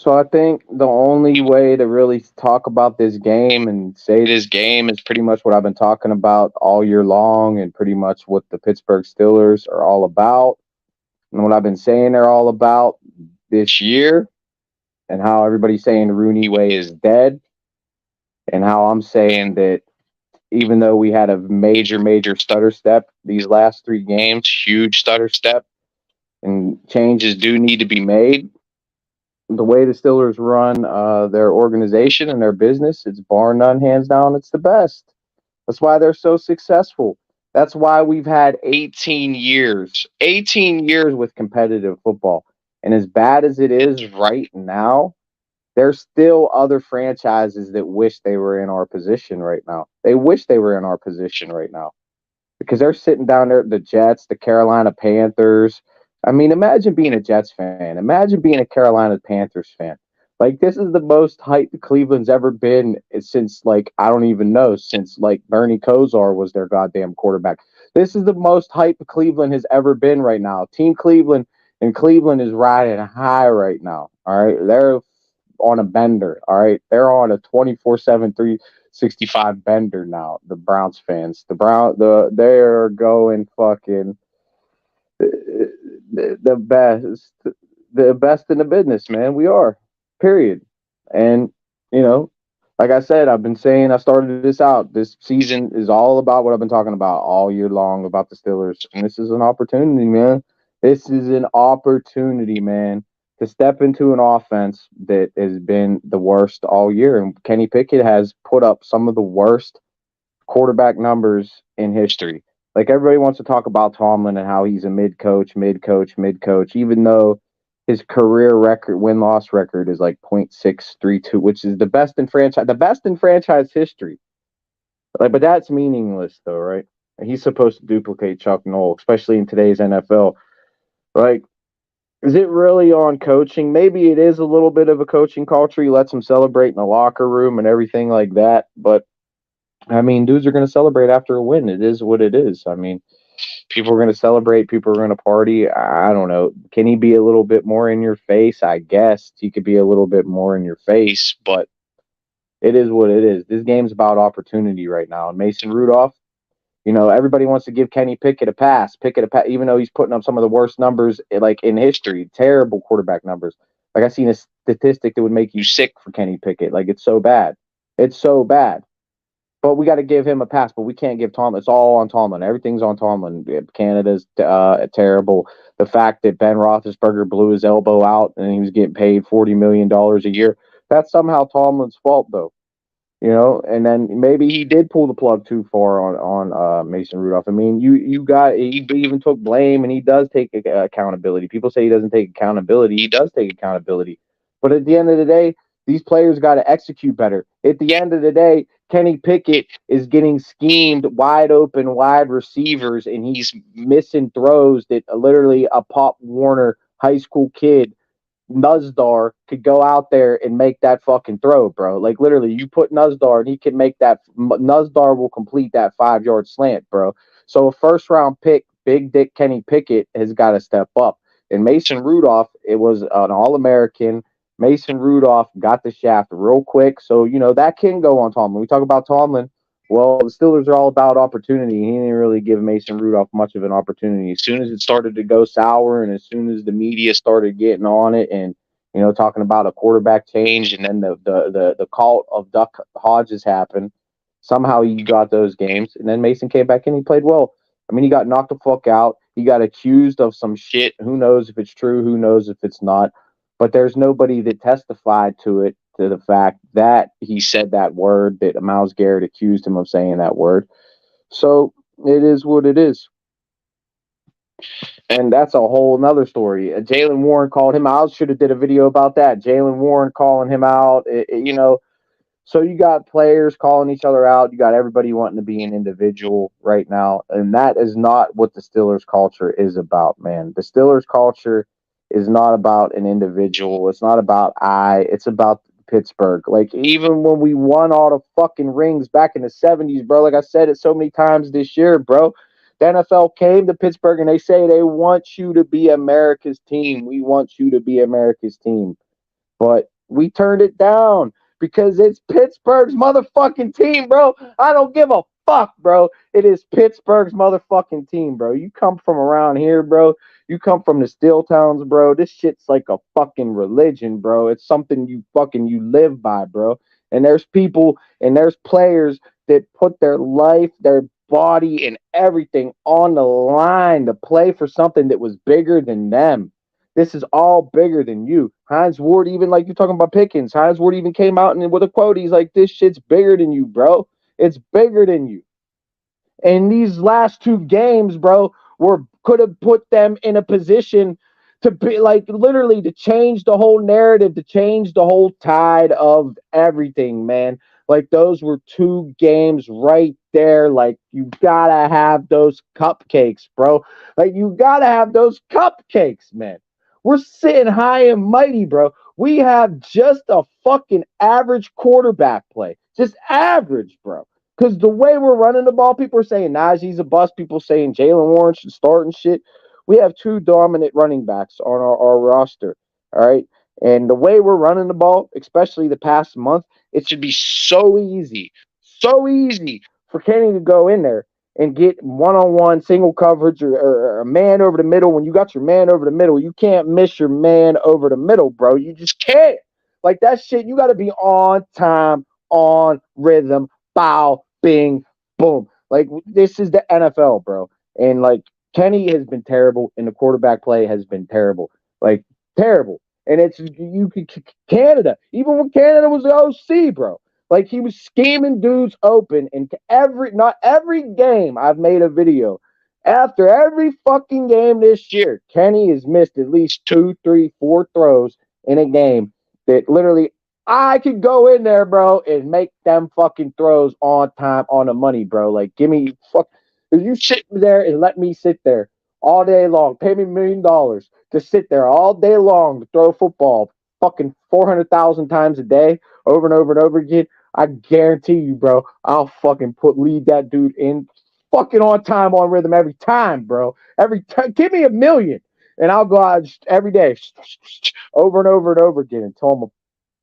So I think the only way to really talk about this game and say this game is pretty much what I've been talking about all year long and pretty much what the Pittsburgh Steelers are all about and what I've been saying they're all about this year and how everybody's saying the Rooney way is dead and how I'm saying that even though we had a major stutter step these last three games, huge stutter step, and changes do need to be made. The way the Steelers run their organization and their business, it's bar none, hands down, it's the best. That's why they're so successful. That's why we've had 18 years with competitive football. And as bad as it is right now, there's still other franchises that wish they were in our position right now. They wish they were in our position right now because they're sitting down there, the Jets, the Carolina Panthers. I mean, imagine being a Jets fan. Imagine being a Carolina Panthers fan. Like, this is the most hype Cleveland's ever been since, like, I don't even know, since, like, Bernie Kosar was their goddamn quarterback. This is the most hype Cleveland has ever been right now. Team Cleveland, and Cleveland is riding high right now. All right. They're on a bender. All right. They're on a 24/7, 365 bender now. The Browns fans, they're going fucking the best, the best in the business, man. We are, period. And you know, like I said, I've been saying I started this out. This season is all about what I've been talking about all year long about the Steelers, and this is an opportunity, man. This is an opportunity, man, to step into an offense that has been the worst all year. And Kenny Pickett has put up some of the worst quarterback numbers in history. Like, everybody wants to talk about Tomlin and how he's a mid coach, even though his career record, win loss record, is like .632, which is the best in franchise history. Like, but that's meaningless though, right? And he's supposed to duplicate Chuck Noll, especially in today's NFL. Like, is it really on coaching? Maybe it is a little bit of a coaching culture. He lets them celebrate in the locker room and everything like that. But I mean, dudes are going to celebrate after a win. It is what it is. I mean, people are going to celebrate. People are going to party. I don't know. Can he be a little bit more in your face? I guess he could be a little bit more in your face, but it is what it is. This game's about opportunity right now. And Mason Rudolph, everybody wants to give Kenny Pickett a pass. Even though he's putting up some of the worst numbers like in history, terrible quarterback numbers. Like, I seen a statistic that would make you sick for Kenny Pickett. Like, it's so bad. It's so bad. But we got to give him a pass. But we can't give Tomlin. It's all on Tomlin. Everything's on Tomlin. Canada's terrible. The fact that Ben Roethlisberger blew his elbow out and he was getting paid $40 million a year, that's somehow Tomlin's fault, though. And then maybe he did pull the plug too far on Mason Rudolph. I mean, he even took blame, and he does take accountability. People say he doesn't take accountability. He does take accountability. But at the end of the day, these players got to execute better. At the end of the day, Kenny Pickett is getting schemed wide open, wide receivers, and he's missing throws that literally a Pop Warner high school kid, Nuzdar, could go out there and make that fucking throw, bro. Like, literally, you put Nuzdar and he can make that. Nuzdar will complete that 5-yard slant, bro. So a first-round pick, Big Dick Kenny Pickett, has got to step up. And Mason Rudolph, it was an All-American. Mason Rudolph got the shaft real quick. So, that can go on Tomlin. We talk about Tomlin. Well, the Steelers are all about opportunity. He didn't really give Mason Rudolph much of an opportunity. As soon as it started to go sour and as soon as the media started getting on it and, talking about a quarterback change and then the cult of Duck Hodges happened, somehow he got those games. And then Mason came back and he played well. I mean, he got knocked the fuck out. He got accused of some shit. Who knows if it's true? Who knows if it's not? But there's nobody that testified to the fact that he said that word, that Myles Garrett accused him of saying that word. So it is what it is. And that's a whole nother story. Jaylen Warren called him out. I should have did a video about that. Jaylen Warren calling him out. So you got players calling each other out. You got everybody wanting to be an individual right now. And that is not what the Steelers culture is about, man. The Steelers culture is not about an individual. It's not about it's about Pittsburgh. Like, even when we won all the fucking rings back in the 70s, bro, like I said it so many times this year, bro, the NFL came to Pittsburgh and they say they want you to be America's team. We want you to be America's team. But We turned it down because it's Pittsburgh's motherfucking team, bro. I don't give a fuck, bro. It is Pittsburgh's motherfucking team, bro. You come from around here, bro. You come from the steel towns, bro. This shit's like a fucking religion, bro. It's something you live by, bro. And there's people and there's players that put their life, their body, and everything on the line to play for something that was bigger than them. This is all bigger than you. Hines Ward, even like you're talking about Pickens, Hines Ward even came out and with a quote, he's like, "This shit's bigger than you, bro. It's bigger than you." And these last two games, bro, were could have put them in a position to be like literally to change the whole narrative, to change the whole tide of everything, man. Like those were two games right there. Like you gotta have those cupcakes, bro. Like you gotta have those cupcakes, man. We're sitting high and mighty, bro. We have just a fucking average quarterback play. Just average, bro. Because the way we're running the ball, people are saying Najee's a bust. People saying Jalen Warren should start and shit. We have two dominant running backs on our roster. All right. And the way we're running the ball, especially the past month, it should be so easy for Kenny to go in there and get one-on-one single coverage or a man over the middle. When you got your man over the middle, you can't miss your man over the middle, bro. You just can't. Like that shit, you got to be on time, on rhythm, bow, bing, boom. Like this is the NFL, bro. And like Kenny has been terrible, and the quarterback play has been terrible, like terrible. And it's you could Canada, even when Canada was the OC, bro. Like he was scheming dudes open, and not every game I've made a video. After every fucking game this year, Kenny has missed at least two, three, four throws in a game that literally I could go in there, bro, and make them fucking throws on time, on the money, bro. Like, give me fuck. If you sit there and let me sit there all day long, pay me $1 million to sit there all day long to throw football, fucking 400,000 times a day, over and over and over again. I guarantee you, bro, I'll fucking lead that dude in fucking on time, on rhythm every time, bro. Every time, give me $1 million, and I'll go out just every day, over and over and over again until I'm a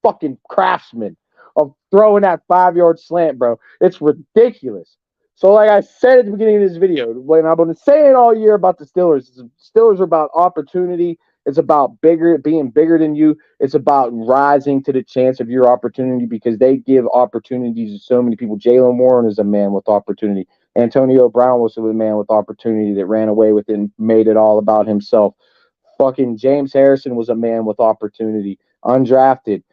fucking craftsman of throwing that 5 yard slant, bro. It's ridiculous. So, like I said at the beginning of this video, when I've been saying all year about the Steelers, Steelers are about opportunity. It's about being bigger than you. It's about rising to the chance of your opportunity because they give opportunities to so many people. Jalen Warren is a man with opportunity. Antonio Brown was a man with opportunity that ran away with it and made it all about himself. Fucking James Harrison was a man with opportunity, undrafted,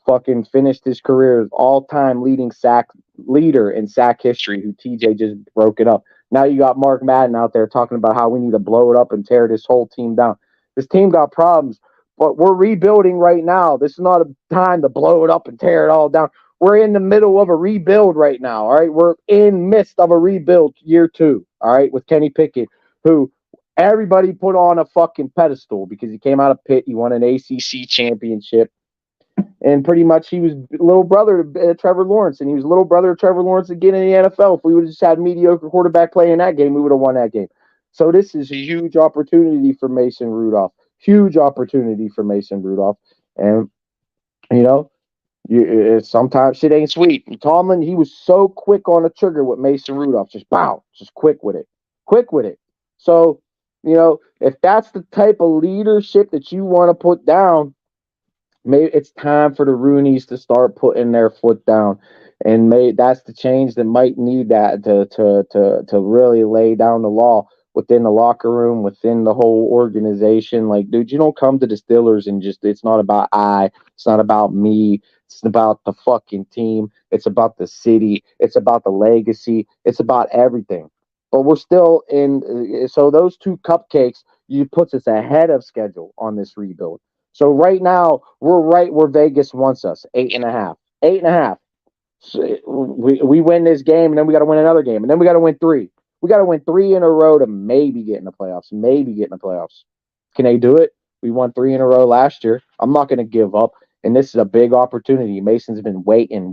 fucking finished his career as all-time leading sack leader in sack history, who TJ just broke it up. Now you got Mark Madden out there talking about how we need to blow it up and tear this whole team down. This team got problems, but we're rebuilding right now. This is not a time to blow it up and tear it all down. We're in the middle of a rebuild right now, all right? We're in midst of a rebuild year 2, all right, with Kenny Pickett, who everybody put on a fucking pedestal because he came out of Pitt. He won an ACC championship. And pretty much he was little brother to Trevor Lawrence, and he was little brother to Trevor Lawrence again in the NFL. If we would have just had mediocre quarterback play in that game, we would have won that game. So this is a huge opportunity for Mason Rudolph. Huge opportunity for Mason Rudolph. And, you know, sometimes shit ain't sweet. And Tomlin, he was so quick on the trigger with Mason Rudolph. Just bow. Just quick with it. Quick with it. So, you know, if that's the type of leadership that you want to put down, maybe it's time for the Rooneys to start putting their foot down, and that's the change that might need that to really lay down the law within the locker room, within the whole organization. Like, dude, you don't come to the Steelers and just it's not about it's not about me, it's about the fucking team, it's about the city, it's about the legacy, it's about everything. But we're still in. So those two cupcakes, you puts us ahead of schedule on this rebuild. So right now we're right where Vegas wants us, 8.5, 8.5. So we win this game, and then we got to win another game, and then we got to win 3. We got to win 3 in a row to maybe get in the playoffs. Maybe get in the playoffs. Can they do it? We won 3 in a row last year. I'm not going to give up, and this is a big opportunity. Mason's been waiting.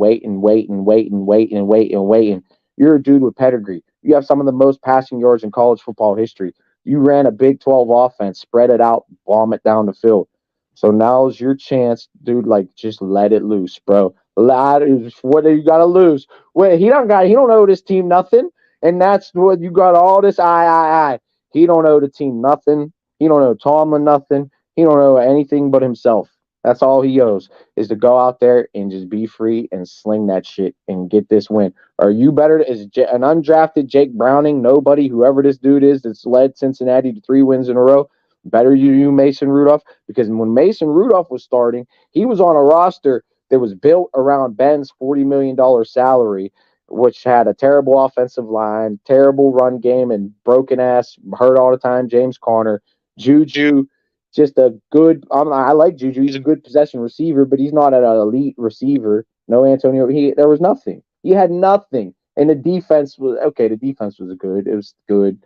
You're a dude with pedigree. You have some of the most passing yards in college football history. You ran a Big 12 offense, spread it out, bomb it down the field. So now's your chance, dude. Like, just let it loose, bro. What do you got to lose? Wait, he don't owe this team nothing, and that's what you got. All this I. He don't owe the team nothing. He don't owe Tomlin nothing. He don't owe anything but himself. That's all he owes is to go out there and just be free and sling that shit and get this win. Are you better? An undrafted Jake Browning, nobody, whoever this dude is that's led Cincinnati to 3 wins in a row, better you Mason Rudolph? Because when Mason Rudolph was starting, he was on a roster that was built around Ben's $40 million salary, which had a terrible offensive line, terrible run game, and broken ass, hurt all the time James Conner. Juju, just a good. I like Juju. He's a good possession receiver, but he's not an elite receiver. No Antonio. There was nothing. He had nothing, and the defense was okay. The defense was good. It was good,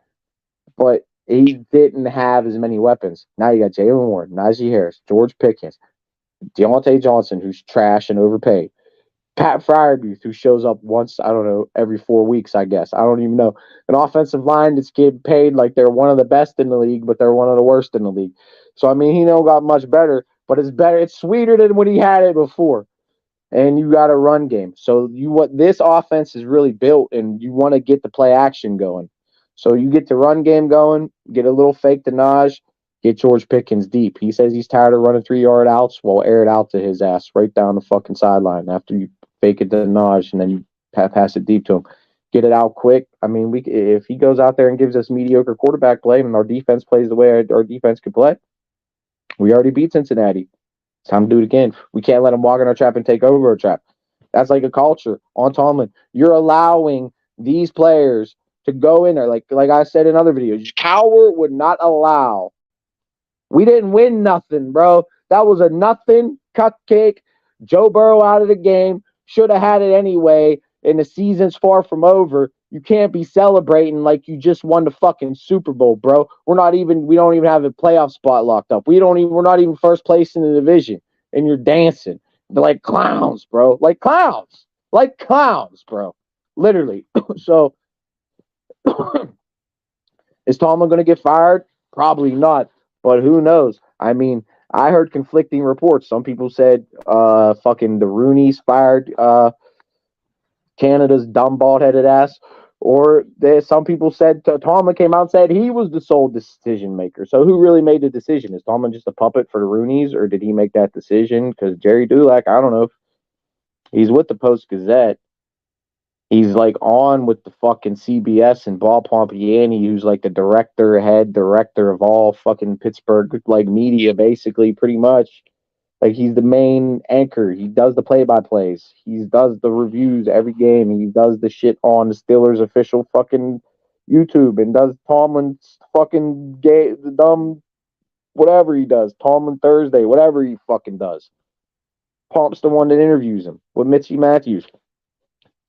but he didn't have as many weapons. Now you got Jalen Warren, Najee Harris, George Pickens, Deontay Johnson, who's trash and overpaid, Pat Fryermuth, who shows up once, I don't know, every 4 weeks, I guess. I don't even know. An offensive line that's getting paid like they're one of the best in the league, but they're one of the worst in the league. So, I mean, he don't got much better, but it's better. It's sweeter than when he had it before. And you got a run game. So you what this offense is really built, and you want to get the play action going. So you get the run game going, get a little fake to Naj, get George Pickens deep. He says he's tired of running 3 yard outs. Well, air it out to his ass right down the fucking sideline after you fake it to Naj and then you pass it deep to him. Get it out quick. I mean, we if he goes out there and gives us mediocre quarterback play and our defense plays the way our defense could play, we already beat Cincinnati. It's time to do it again. We can't let them walk in our trap and take over our trap. That's like a culture on Tomlin. You're allowing these players to go in there, like I said in other videos. Cowher would not allow. We didn't win nothing, bro. That was a nothing cupcake. Joe Burrow out of the game. Should have had it anyway. And the season's far from over. You can't be celebrating like you just won the fucking Super Bowl, bro. We don't even have a playoff spot locked up. We're not even first place in the division. And you're dancing. They're like clowns, bro. Like clowns. Like clowns, bro. Literally. So is Tomlin going to get fired? Probably not. But who knows? I mean, I heard conflicting reports. Some people said fucking the Rooney's fired Canada's dumb bald headed ass. Or some people said Tomlin came out and said he was the sole decision maker. So who really made the decision? Is Tomlin just a puppet for the Roonies, or did he make that decision? Because Jerry Dulac, I don't know if he's with the Post Gazette. He's like on with the fucking CBS and Bob Pompiani, who's like the head director of all fucking Pittsburgh like media, basically, pretty much. Like he's the main anchor. He does the play-by-plays. He does the reviews every game. He does the shit on the Steelers official fucking YouTube and does Tomlin's fucking dumb whatever he does. Tomlin Thursday, whatever he fucking does. Pomp's the one that interviews him with Mitchie Matthews.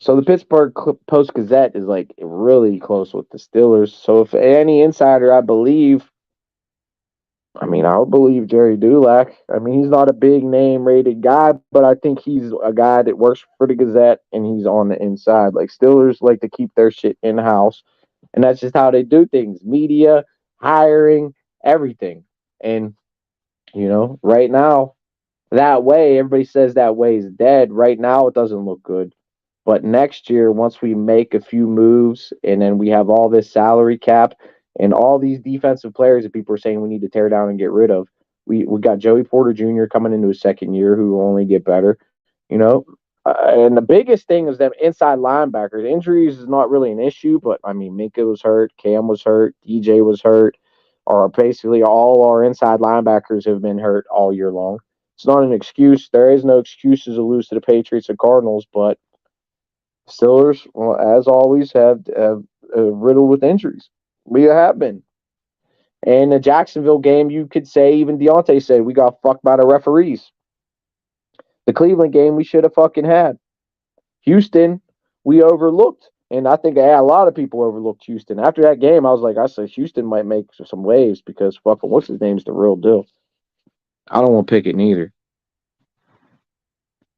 So the Pittsburgh Post Gazette is like really close with the Steelers. So if any insider, I would believe Jerry Dulac. I mean, he's not a big name rated guy, but I think he's a guy that works for the Gazette and he's on the inside. Like Steelers like to keep their shit in house, and that's just how they do things. Media, hiring, everything. And right now, that way, everybody says that way is dead. Right now, it doesn't look good. But next year, once we make a few moves and then we have all this salary cap and all these defensive players that people are saying we need to tear down and get rid of, we got Joey Porter Jr. coming into his second year who will only get better, you know. And the biggest thing is them inside linebackers. Injuries is not really an issue, but I mean, Minka was hurt, Cam was hurt, DJ was hurt, or basically all our inside linebackers have been hurt all year long. It's not an excuse. There is no excuses to lose to the Patriots and Cardinals, but Steelers, well, as always, have riddled with injuries. We have been. And the Jacksonville game, you could say, even Deontay said, we got fucked by the referees. The Cleveland game, we should have fucking had. Houston, we overlooked. And I think a lot of people overlooked Houston. After that game, I said Houston might make some waves because fucking what's his name's the real deal. I don't want to pick it neither.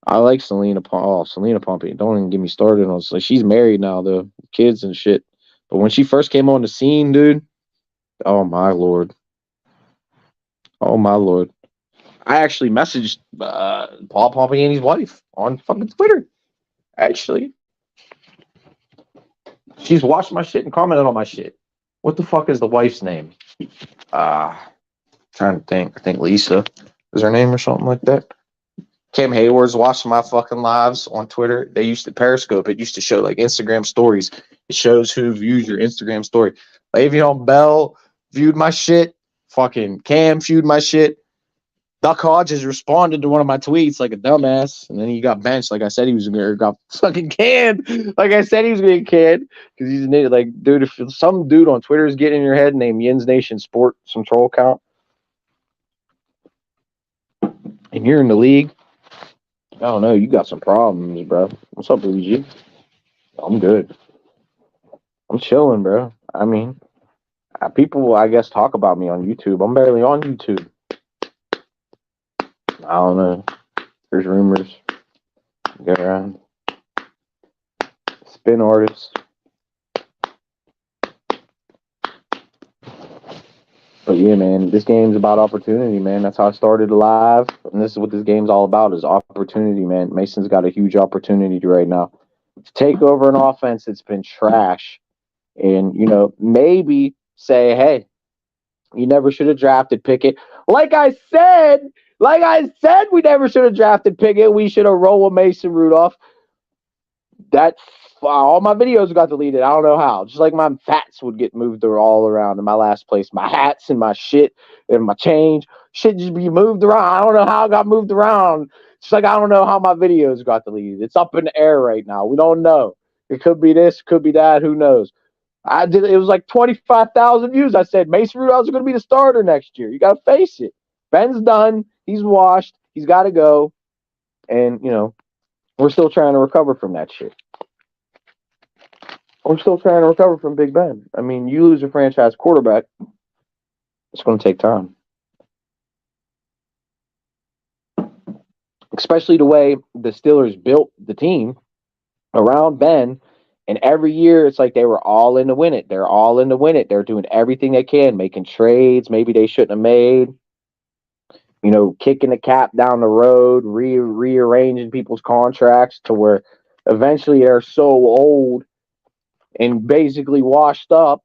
I like Selena. Selena Pompey. Don't even get me started on. She's married now, the kids and shit. But when she first came on the scene, dude, oh my lord, oh my lord, I actually messaged Paul Pompani's wife on fucking Twitter. Actually, she's watched my shit and commented on my shit. What the fuck is the wife's name? Uh Trying to think. I think Lisa is her name or something like that. Kim Hayward's watching my fucking lives on Twitter. They used to Periscope. It used to show like Instagram stories. It shows who views your Instagram story. Le'Veon Bell viewed my shit. Fucking Cam viewed my shit. Duck Hodges responded to one of my tweets like a dumbass, and then he got benched. Like I said, he was gonna got fucking canned. Like I said, he was gonna get canned because he's an idiot. Like, dude, if some dude on Twitter is getting in your head named Yins Nation Sport, some troll account, and you're in the league, I don't know. You got some problems, bro. What's up, Luigi? I'm good. I'm chilling, bro. I mean, people, I guess, talk about me on YouTube. I'm barely on YouTube. I don't know. There's rumors go around. Spin artists. But yeah, man, this game's about opportunity, man. That's how I started live, and this is what this game's all about: is opportunity, man. Mason's got a huge opportunity right now to take over an offense that's been trash, and maybe say, hey, you never should have drafted Pickett. Like I said, we never should have drafted Pickett. We should have rolled with Mason Rudolph. That's all my videos got deleted. I don't know how. Just like my fats would get moved all around in my last place. My hats and my shit and my change should just be moved around. I don't know how it got moved around. It's like I don't know how my videos got deleted. It's up in the air right now. We don't know. It could be this, could be that. Who knows? It was like 25,000 views. I said Mason Rudolph's going to be the starter next year. You got to face it. Ben's done. He's washed. He's got to go. And we're still trying to recover from that shit. We're still trying to recover from Big Ben. I mean, you lose a franchise quarterback, it's going to take time. Especially the way the Steelers built the team around Ben. And every year, it's like they were all in to win it. They're all in to win it. They're doing everything they can, making trades maybe they shouldn't have made. Kicking the cap down the road, rearranging people's contracts to where eventually they're so old and basically washed up,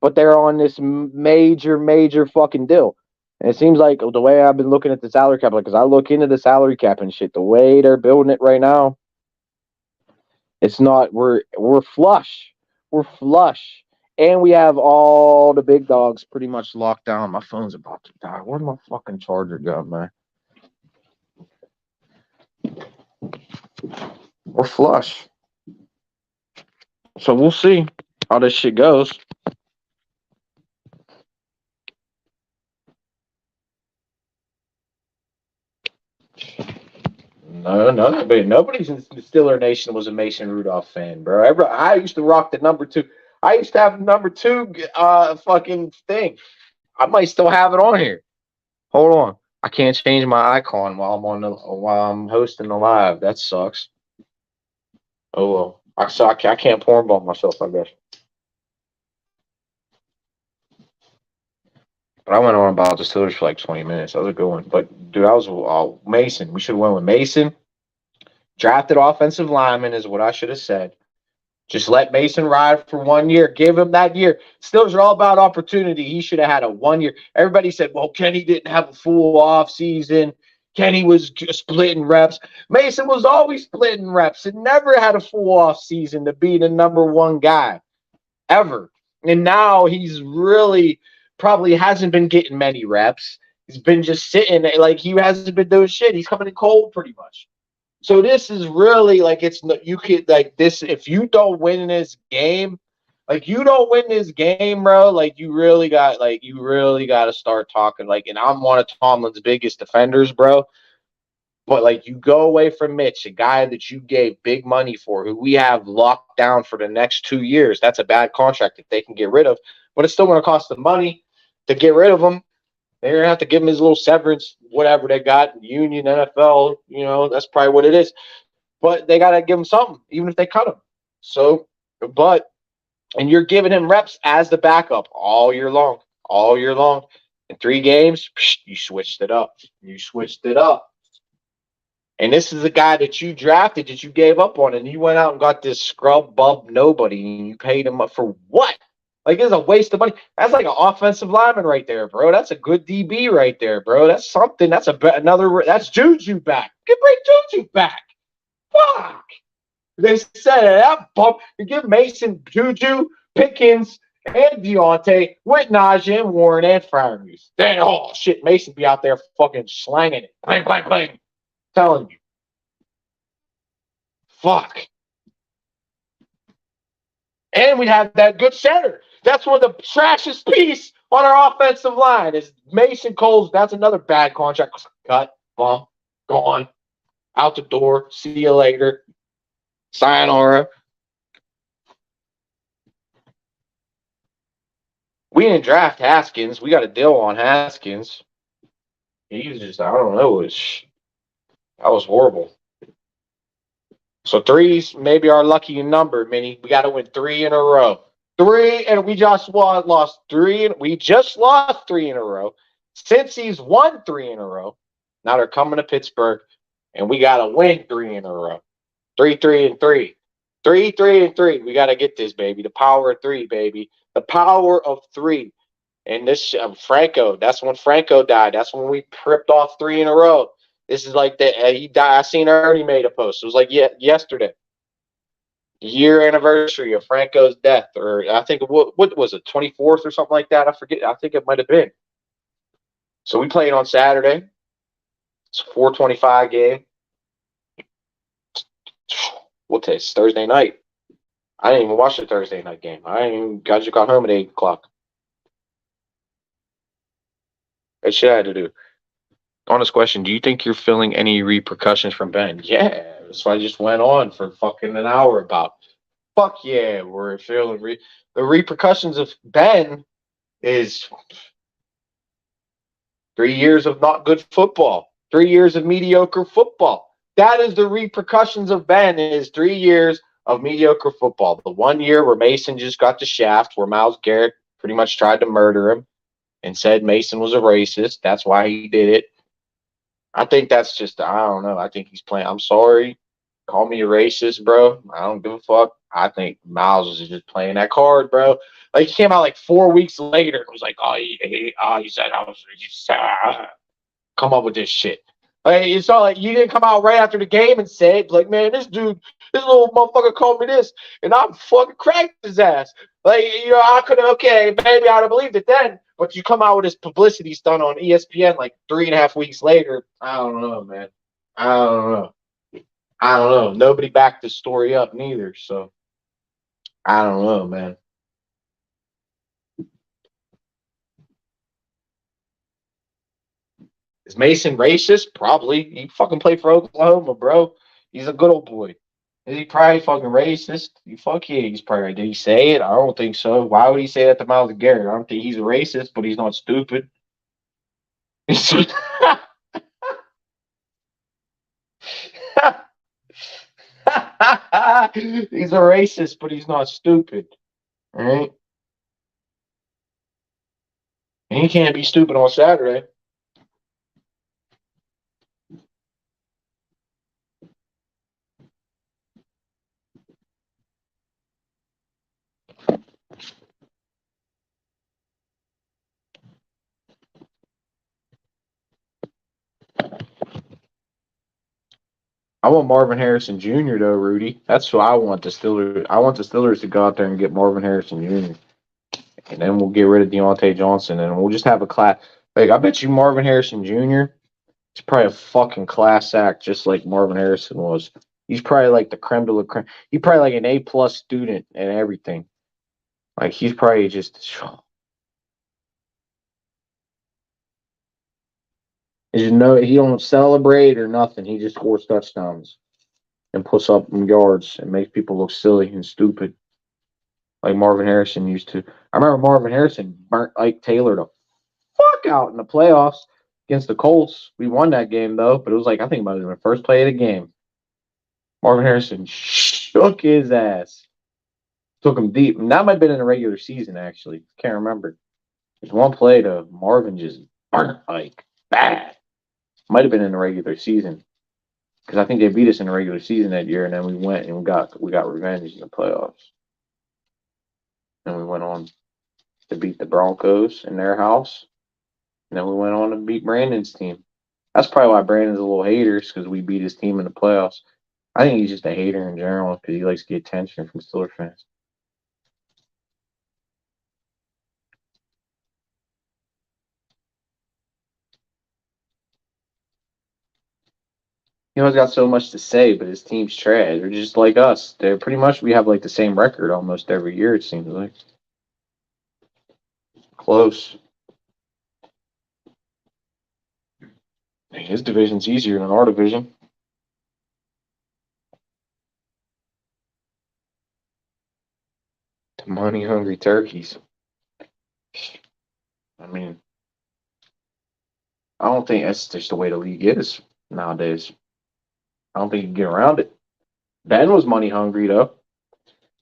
but they're on this major fucking deal. And it seems like the way I've been looking at the salary cap, because I look into the salary cap and shit, the way they're building it right now, it's not, we're flush. We're flush. And we have all the big dogs pretty much locked down. My phone's about to die. Where'd my fucking charger go, man? We're flush. So we'll see how this shit goes. No, nobody's in the Steeler Nation was a Mason Rudolph fan, bro. I used to rock the number 2. I used to have the number 2 fucking thing. I might still have it on here. Hold on. I can't change my icon while I'm hosting the live. That sucks. Oh well. I can't pornball myself, I guess. But I went on about the Steelers for like 20 minutes. That was a good one. But dude, I was Mason. We should have went with Mason. Drafted offensive lineman is what I should have said. Just let Mason ride for 1 year. Give him that year. Steelers are all about opportunity. He should have had a 1 year. Everybody said, well, Kenny didn't have a full off season. Kenny was splitting reps. Mason was always splitting reps and never had a full off season to be the number 1 guy ever. And now he's really probably hasn't been getting many reps. He's been just sitting like he hasn't been doing shit. He's coming in cold pretty much. So this is really like you could like this if you don't win this game, like you don't win this game, bro. Like you really got to start talking like. And I'm one of Tomlin's biggest defenders, bro. But like you go away from Mitch, a guy that you gave big money for, who we have locked down for the next 2 years. That's a bad contract that they can get rid of, but it's still going to cost them money to get rid of him. They're going to have to give him his little severance, whatever they got, union, NFL, that's probably what it is. But they got to give him something, even if they cut him. So, and you're giving him reps as the backup all year long. In 3 games, you switched it up. You switched it up. And this is a guy that you drafted, that you gave up on, and you went out and got this scrub bub nobody, and you paid him up for what? Like, it's a waste of money. That's like an offensive lineman right there, bro. That's a good DB right there, bro. That's something. That's another. That's Juju back. Bring Juju back. Fuck. They said that bump. You give Mason, Juju, Pickens, and Deontay with Najee and Warren and Freiermuth. Then, oh shit, Mason be out there fucking slanging it. Bang, bang, bang. Telling you. Fuck. And we'd have that good center. That's one of the trashiest piece on our offensive line is Mason Coles. That's another bad contract. Cut, bump, gone, out the door. See you later. Sayonara. We didn't draft Haskins. We got a deal on Haskins. He was just, I don't know, that was horrible. So three's maybe our lucky number, Minnie. We got to win 3 in a row. 3, and we just lost 3. We just lost 3 in a row. Since he's won 3 in a row, now they're coming to Pittsburgh, and we got to win 3 in a row. 3, 3, and 3. 3, 3, and 3. We got to get this, baby. The power of 3, baby. The power of 3. And this Franco, that's when Franco died. That's when we ripped off 3 in a row. This is like that. He died. I seen Ernie made a post. It was like yesterday. Year anniversary of Franco's death, or I think what was it, 24th or something like that? I forget. I think it might have been. So we played on Saturday. It's a 4:25 game. What day? It's Thursday night. I didn't even watch the Thursday night game. Just got home at 8:00. That's shit I had to do. Honest question, do you think you're feeling any repercussions from Ben? Yeah. So I just went on for fucking an hour about. Fuck yeah, we're feeling the repercussions of Ben is 3 years of not good football, 3 years of mediocre football. That is the repercussions of Ben is 3 years of mediocre football. The 1 year where Mason just got the shaft, where Myles Garrett pretty much tried to murder him and said Mason was a racist. That's why he did it. I think that's just, I don't know. I think he's playing. I'm sorry. Call me a racist, bro. I don't give a fuck. I think Miles is just playing that card, bro. Like, he came out like 4 weeks later. It was like, he said I was just come up with this shit. Like, it's not like you didn't come out right after the game and say it. Like, man, this little motherfucker called me this, and I'm fucking cracked his ass. Like, I could have, okay, maybe I'd have believed it then. But you come out with this publicity stunt on ESPN like 3.5 weeks later. I don't know, man. I don't know. Nobody backed this story up neither. So I don't know, man. Is Mason racist? Probably. He fucking played for Oklahoma, bro. He's a good old boy. Is he probably fucking racist? Fuck yeah, he's probably. Did he say it? I don't think so. Why would he say that to Myles Garrett? I don't think he's a racist, but he's not stupid. He's a racist, but he's not stupid. All right? And he can't be stupid on Saturday. I want Marvin Harrison Jr. though, Rudy. That's who I want the Steelers. I want the Steelers to go out there and get Marvin Harrison Jr. And then we'll get rid of Deontay Johnson, and we'll just have a class. Like, I bet you Marvin Harrison Jr. is probably a fucking class act, just like Marvin Harrison was. He's probably like the creme de la creme. He's probably like an A+ student and everything. Like, he's probably just. He don't celebrate or nothing. He just scores touchdowns and puts up yards and makes people look silly and stupid, like Marvin Harrison used to. I remember Marvin Harrison burnt Ike Taylor the fuck out in the playoffs against the Colts. We won that game though, but it was like, I think about it in the first play of the game. Marvin Harrison shook his ass, took him deep. And that might have been in the regular season, actually. Can't remember. There's one play to Marvin just like bad. Might have been in the regular season because I think they beat us in the regular season that year, and then we went and we got revenge in the playoffs, and we went on to beat the Broncos in their house, and then we went on to beat Brandon's team. That's probably why Brandon's a little hater, because we beat his team in the playoffs. I think he's just a hater in general because he likes to get attention from Steelers fans. He always got so much to say, but his team's trash. They're just like us. They're pretty much we have like the same record almost every year. It seems like close. His division's easier than our division. The money hungry turkeys. I mean, I don't think that's just the way the league is nowadays. I don't think you can get around it. Ben was money hungry though.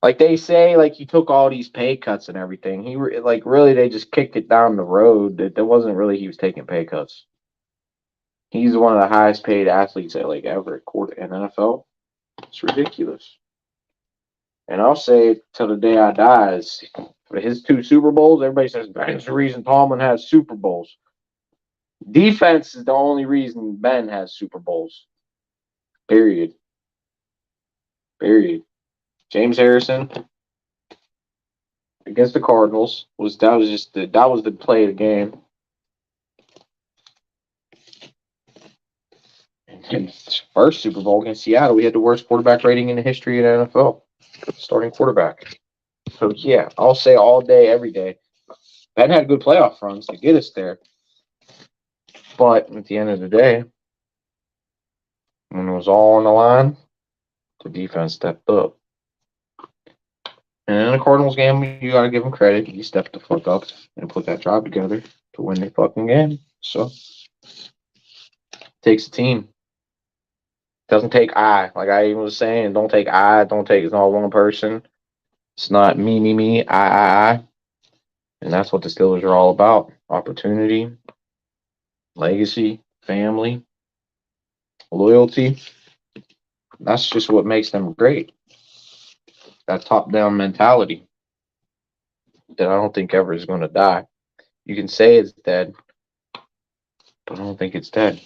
Like they say, like he took all these pay cuts and everything. Like really they just kicked it down the road. That wasn't really he was taking pay cuts. He's one of the highest paid athletes at like ever in NFL. It's ridiculous. And I'll say it till the day I die is for his 2 Super Bowls. Everybody says Ben's the reason Tomlin has Super Bowls. Defense is the only reason Ben has Super Bowls. Period. Period. James Harrison against the Cardinals that was the play of the game. And first Super Bowl against Seattle, we had the worst quarterback rating in the history of the NFL. Starting quarterback. So yeah, I'll say all day, every day. Ben had good playoff runs to get us there. But at the end of the day, when it was all on the line, the defense stepped up. And in the Cardinals game, you gotta give him credit. He stepped the fuck up and put that job together to win the fucking game. So takes a team. Doesn't take I. Like I even was saying, don't take I. Don't take it's not one person. It's not me, I. And that's what the Steelers are all about. Opportunity, legacy, family, loyalty. That's just what makes them great. That top down mentality that I don't think ever is going to die. You can say it's dead, but I don't think it's dead.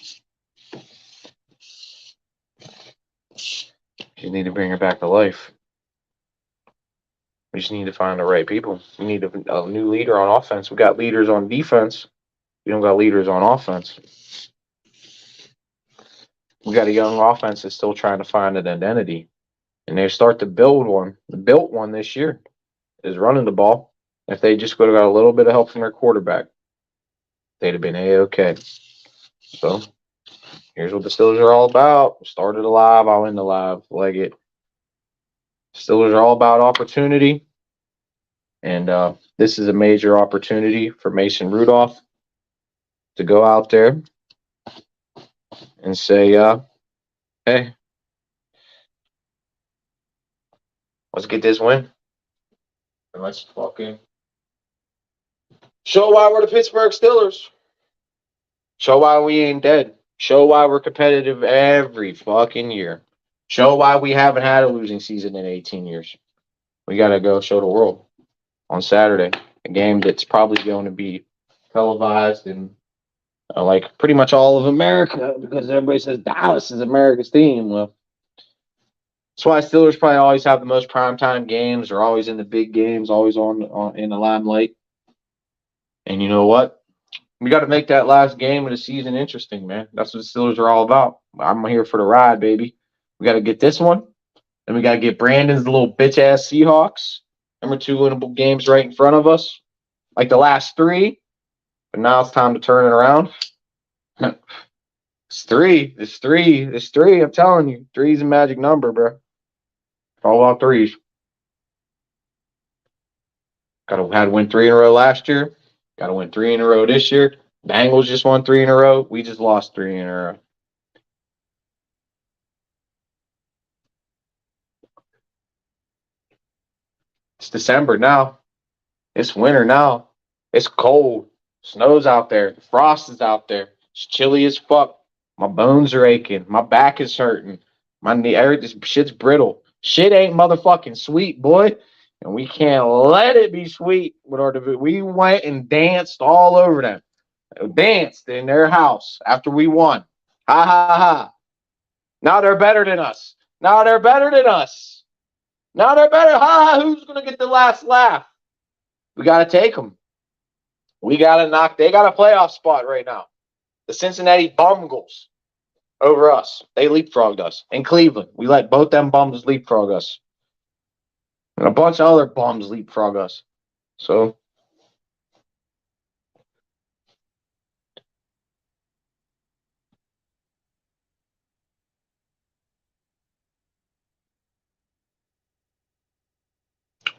You need to bring it back to life. We just need to find the right people. We need a new leader on offense. We got leaders on defense. We don't got leaders on offense. We got a young offense that's still trying to find an identity. And they start to build one. The built one this year is running the ball. If they just would have got a little bit of help from their quarterback, they'd have been A-OK. So here's what the Steelers are all about. Started alive, I'll end alive. Like it. Steelers are all about opportunity. And this is a major opportunity for Mason Rudolph to go out there and say, hey, let's get this win. And let's fucking show why we're the Pittsburgh Steelers. Show why we ain't dead. Show why we're competitive every fucking year. Show why we haven't had a losing season in 18 years. We got to go show the world on Saturday. A game that's probably going to be televised in like pretty much all of America because everybody says Dallas is America's team. Well, that's why Steelers probably always have the most primetime games. They're always in the big games, always on in the limelight. And you know what? We got to make that last game of the season interesting, man. That's what the Steelers are all about. I'm here for the ride, baby. We got to get this one. Then we got to get Brandon's little bitch ass Seahawks. Number 2 winnable games right in front of us, like the last 3. But now it's time to turn it around. It's 3. It's 3. It's 3. I'm telling you, 3 is a magic number, bro. It's all about 3s. Got to win 3 in a row last year. Got to win 3 in a row this year. Bengals just won 3 in a row. We just lost 3 in a row. It's December now. It's winter now. It's cold. Snow's out there. Frost is out there. It's chilly as fuck. My bones are aching. My back is hurting. My knee, this shit's brittle. Shit ain't motherfucking sweet, boy. And we can't let it be sweet with our division. We went and danced all over them. Danced in their house after we won. Ha ha ha. Now they're better than us. Now they're better than us. Now they're better. Ha ha. Who's going to get the last laugh? We got to take them. We got to knock. They got a playoff spot right now. The Cincinnati Bungles over us. They leapfrogged us. In Cleveland, we let both them bums leapfrog us. And a bunch of other bums leapfrog us. So,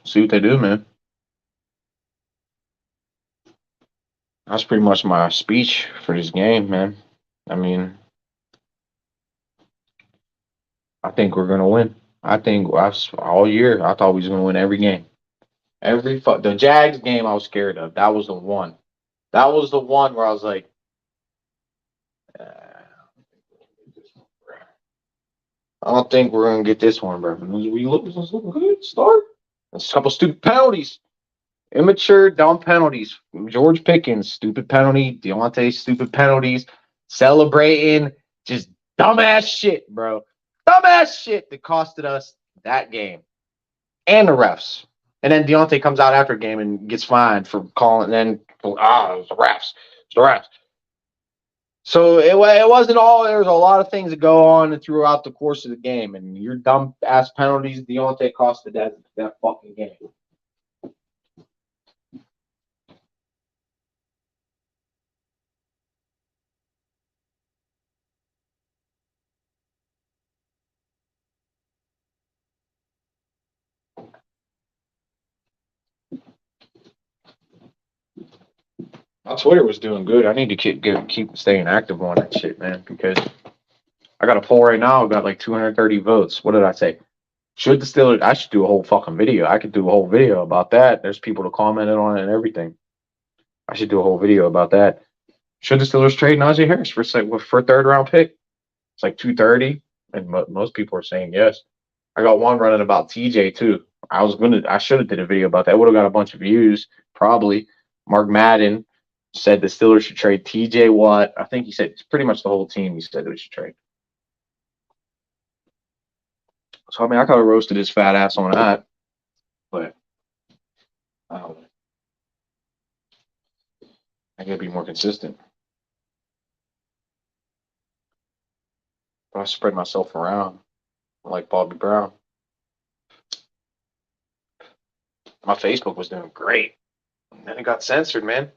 see what they do, man. That's pretty much my speech for this game, man. I mean, I think we're gonna win. I think all year I thought we was gonna win every game. The Jags game I was scared of. That was the one. That was the one where I was like, uh, I don't think we're gonna get this one, bro. We look good. Start. There's a couple stupid penalties. Immature, dumb penalties. George Pickens, stupid penalty. Deontay, stupid penalties. Celebrating, just dumbass shit, bro. Dumbass shit that costed us that game and the refs. And then Deontay comes out after a game and gets fined for calling. And then it's the refs. It's the refs. So it wasn't all. There was a lot of things that go on throughout the course of the game, and your dumb ass penalties, Deontay costed that fucking game. My Twitter was doing good. I need to keep staying active on that shit, man, because I got a poll right now. I got like 230 votes. What did I say? Should the Steelers? I should do a whole fucking video. I could do a whole video about that. There's people that commented on it and everything. I should do a whole video about that. Should the Steelers trade Najee Harris for a third round pick? It's like 230, and most people are saying yes. I got one running about TJ too. I should have did a video about that. Would have got a bunch of views probably. Mark Madden said the Steelers should trade TJ Watt. I think he said it's pretty much the whole team. He said we should trade. So I mean, I could have roasted his fat ass on that, but I don't know. I gotta be more consistent. I spread myself around like Bobby Brown. My Facebook was doing great, and then it got censored, man.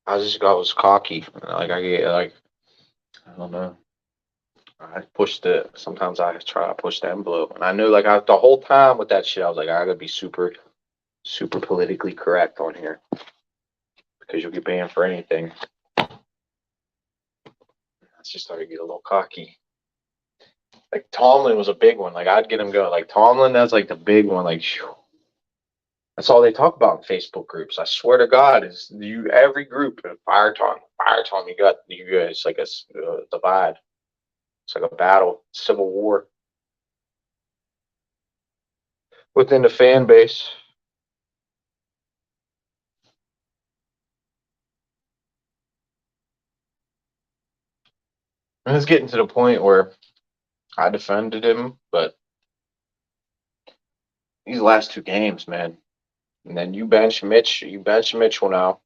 I was cocky. Like I don't know. I pushed it. Sometimes I try to push the envelope, and I knew the whole time with that shit, I was like, I gotta be super, super politically correct on here because you'll get banned for anything. I just started to get a little cocky. Like Tomlin was a big one. Like I'd get him going. Like Tomlin, that's like the big one. Like that's all they talk about in Facebook groups. I swear to God, is every group fire Tom. You got you guys like a divide. It's like a battle, civil war within the fan base. And it's getting to the point where I defended him, but these last two games, man. And then you bench Mitchell now.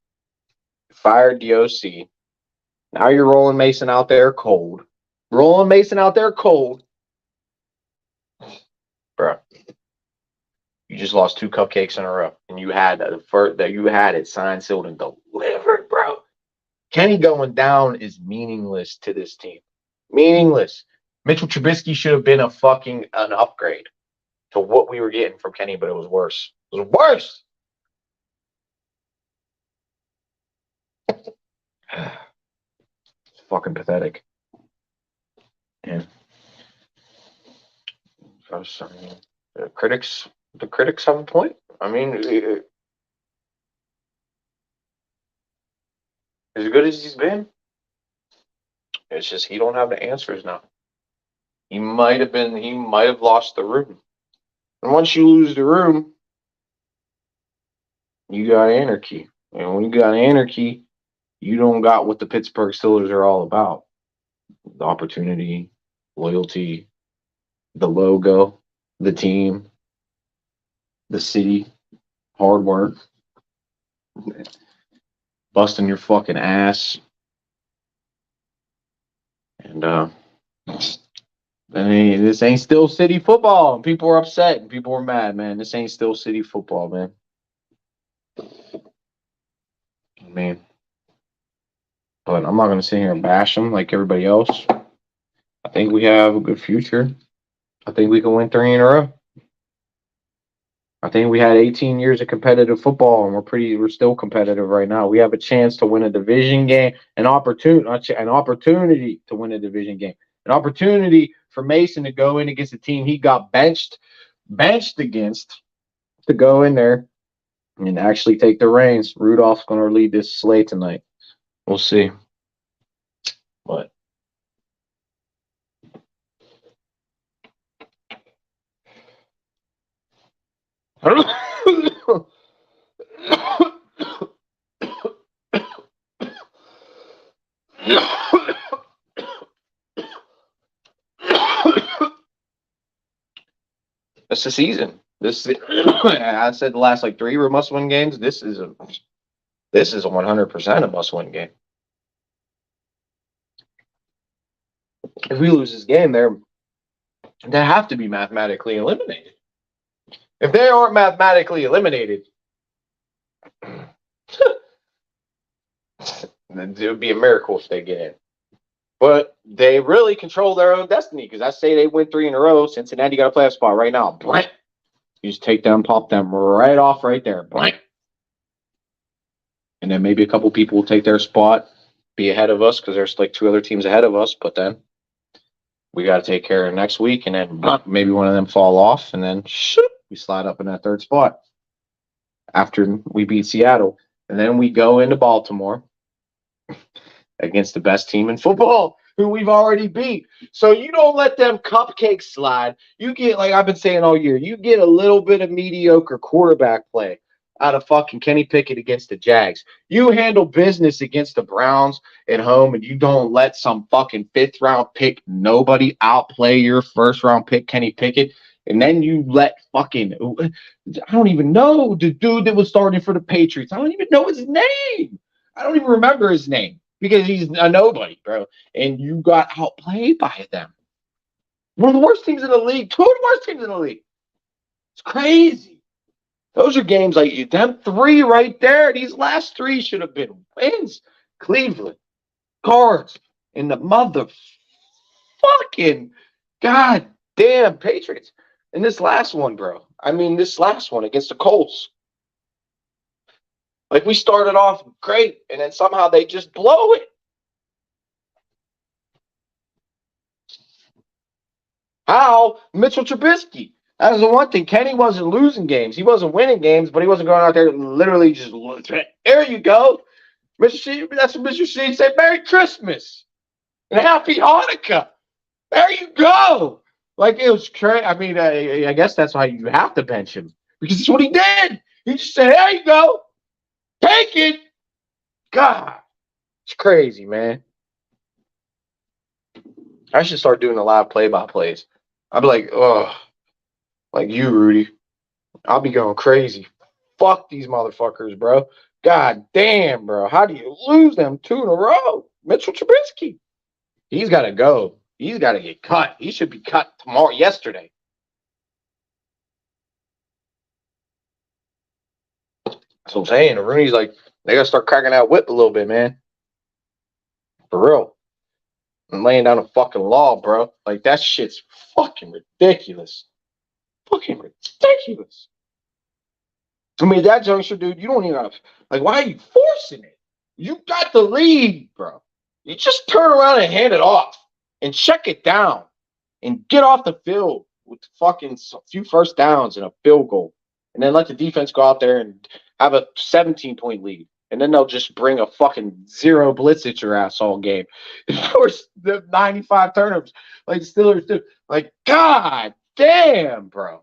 Fired DOC. Now you're rolling Mason out there cold. Rolling Mason out there cold. Bro. You just lost two cupcakes in a row. And you had it signed, sealed, and delivered, bro. Kenny going down is meaningless to this team. Meaningless. Mitchell Trubisky should have been an upgrade to what we were getting from Kenny, but it was worse. It was worse. It's fucking pathetic. And critics The critics have a point. I mean, as good as he's been, it's just he don't have the answers now. He might have been. He might have lost the room. And once you lose the room, you got anarchy. And when you got anarchy, you don't got what the Pittsburgh Steelers are all about: the opportunity, loyalty, the logo, the team, the city, hard work, busting your fucking ass, and I mean, this ain't still city football. And people are upset and people are mad, man. This ain't still city football, man. I mean, but I'm not gonna sit here and bash them like everybody else. I think we have a good future. I think we can win 3 in a row. I think we had 18 years of competitive football, and we're still competitive right now. We have a chance to win a division game, an opportunity to win a division game, an opportunity for Mason to go in against a team he got benched against, to go in there and actually take the reins. Rudolph's going to lead this slate tonight. We'll see. But that's the season. I said the last like 3 were must-win games. This is a 100% a must-win game. If we lose this game, they have to be mathematically eliminated. If they aren't mathematically eliminated, then it would be a miracle if they get in. But they really control their own destiny, because I say they win 3 in a row. Cincinnati got a playoff spot right now. Blank. You just take them, pop them right off right there. Blank. And then maybe a couple people will take their spot, be ahead of us, because there's like 2 other teams ahead of us. But then we got to take care of next week, and then maybe one of them fall off, and then we slide up in that 3rd spot after we beat Seattle. And then we go into Baltimore against the best team in football, who we've already beat. So you don't let them cupcakes slide. You get, like I've been saying all year, you get a little bit of mediocre quarterback play out of fucking Kenny Pickett against the Jags. You handle business against the Browns at home, and you don't let some fucking 5th-round pick nobody outplay your 1st-round pick, Kenny Pickett. And then you let fucking, I don't even know, the dude that was starting for the Patriots. I don't even know his name. I don't even remember his name, because he's a nobody, bro. And you got outplayed by them. One of the worst teams in the league. 2 of the worst teams in the league. It's crazy. Those are games like them 3 right there. These last 3 should have been wins. Cleveland, Cards, and the motherfucking goddamn Patriots. And this last one, bro. I mean, this last one against the Colts. Like, we started off great, and then somehow they just blow it. How? Mitchell Trubisky. That was the one thing. Kenny wasn't losing games. He wasn't winning games, but he wasn't going out there and literally just, there you go. Mr. C, that's what Mr. C said. Merry Christmas and Happy Hanukkah. There you go. Like, it was crazy. I mean, I guess that's why you have to bench him, because it's what he did. He just said, there you go. Take it. God, it's crazy, man. I should start doing the live play-by-plays. I'd be like, oh, like you, Rudy. I'll be going crazy. Fuck these motherfuckers, bro. God damn, bro. How do you lose them 2 in a row? Mitchell Trubisky. He's got to go. He's got to get cut. He should be cut yesterday. That's what I'm saying. Rooney's like, they got to start cracking that whip a little bit, man. For real. I'm laying down a fucking law, bro. Like, that shit's fucking ridiculous. Fucking ridiculous. I mean, that juncture, dude, you don't even have, like, why are you forcing it? You got the lead, bro. You just turn around and hand it off and check it down and get off the field. with fucking a few first downs and a field goal, and then let the defense go out there and have a 17-point lead. And then they'll just bring a fucking zero blitz at your ass all game. And of course, the 95 turnovers, like the Steelers do. Like, God damn, bro.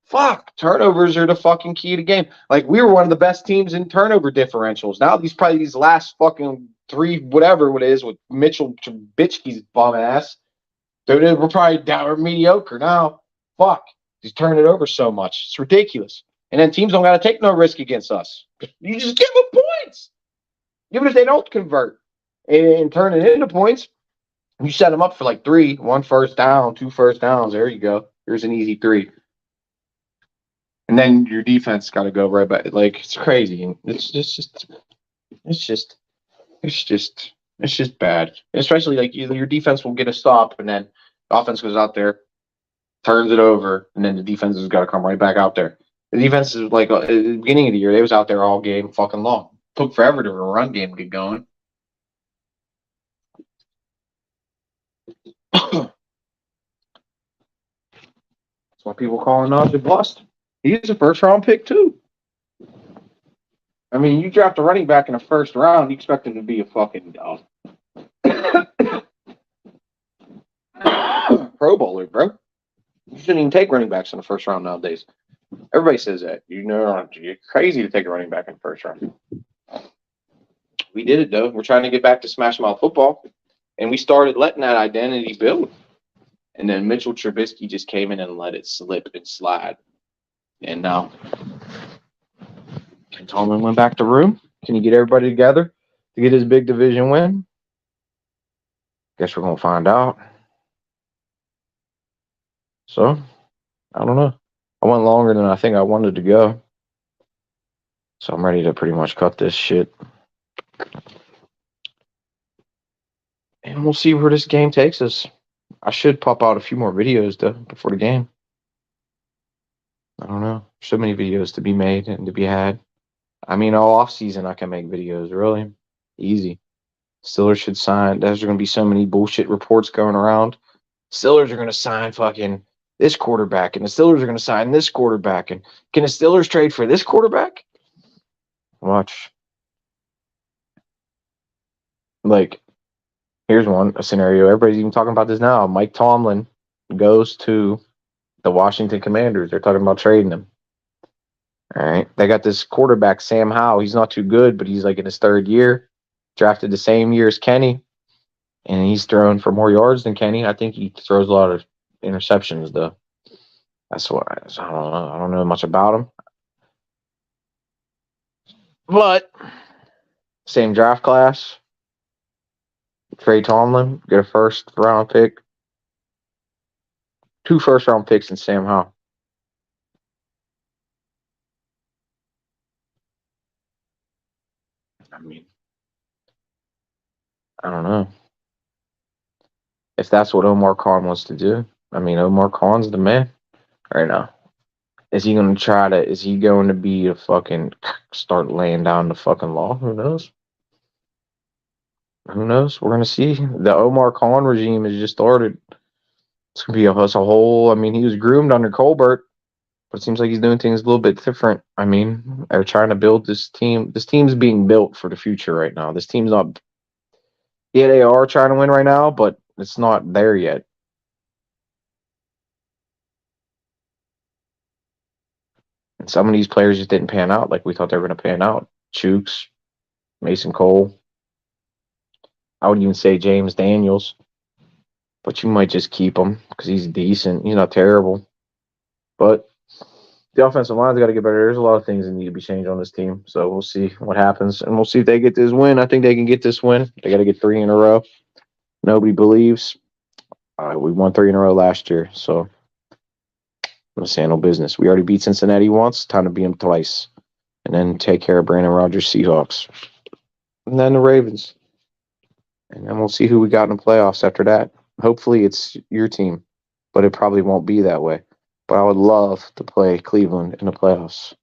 Fuck, turnovers are the fucking key to the game. Like, we were one of the best teams in turnover differentials. Now these last fucking three, whatever it is, with Mitchell Trubisky's bum ass, we're probably down or mediocre now. Fuck, he's turning it over so much. It's ridiculous. And then teams don't got to take no risk against us. You just give them points, even if they don't convert and turn it into points. You set them up for like 1 first down, 2 first downs. There you go. Here's an easy 3. And then your defense got to go right back. Like, it's crazy. It's just bad. Especially like your defense will get a stop, and then the offense goes out there, turns it over, and then the defense has got to come right back out there. The defense is like at the beginning of the year, they was out there all game fucking long. Took forever to run game to get going. That's why people calling Najee bust. He's a first round pick too. I mean, you draft a running back in the first round, you expect him to be a fucking Pro Bowler, bro. You shouldn't even take running backs in the first round nowadays. Everybody says that. You're crazy to take a running back in the first round. We did it though. We're trying to get back to smash mouth football, and we started letting that identity build. And then Mitchell Trubisky just came in and let it slip and slide. And now, Ken Tomlin went back to room. Can you get everybody together to get his big division win? Guess we're gonna find out. So, I don't know. I went longer than I think I wanted to go. So I'm ready to pretty much cut this shit. And we'll see where this game takes us. I should pop out a few more videos though before the game. I don't know. So many videos to be made and to be had. I mean, all off season I can make videos, really. Easy. Steelers should sign. There's going to be so many bullshit reports going around. Steelers are going to sign fucking this quarterback, and the Steelers are going to sign this quarterback. And can the Steelers trade for this quarterback? Watch. Like, here's a scenario. Everybody's even talking about this now. Mike Tomlin goes to the Washington Commanders. They're talking about trading him. All right. They got this quarterback, Sam Howell. He's not too good, but he's like in his 3rd year. Drafted the same year as Kenny. And he's thrown for more yards than Kenny. I think he throws a lot of interceptions, though. That's what I don't know. I don't know much about him. But same draft class. Trey Tomlin, get a 1st round pick. 2 1st round picks and Sam Howell. I mean, I don't know. If that's what Omar Khan wants to do. I mean, Omar Khan's the man right now. Is he going to be a fucking start laying down the fucking law? Who knows? Who knows? We're going to see. The Omar Khan regime has just started. It's going to be a whole, I mean, he was groomed under Colbert, but it seems like he's doing things a little bit different. I mean, they're trying to build this team. This team's being built for the future right now. This team's not, yeah, they are trying to win right now, but it's not there yet. And some of these players just didn't pan out like we thought they were going to pan out. Chooks, Mason Cole. I would even say James Daniels. But you might just keep him because he's decent. He's not terrible. But the offensive line's got to get better. There's a lot of things that need to be changed on this team. So we'll see what happens. And we'll see if they get this win. I think they can get this win. They got to get 3 in a row. Nobody believes. We won 3 in a row last year. So let's handle business. We already beat Cincinnati once. Time to beat them twice. And then take care of Brandon Rodgers' Seahawks. And then the Ravens. And then we'll see who we got in the playoffs after that. Hopefully it's your team, but it probably won't be that way. But I would love to play Cleveland in the playoffs.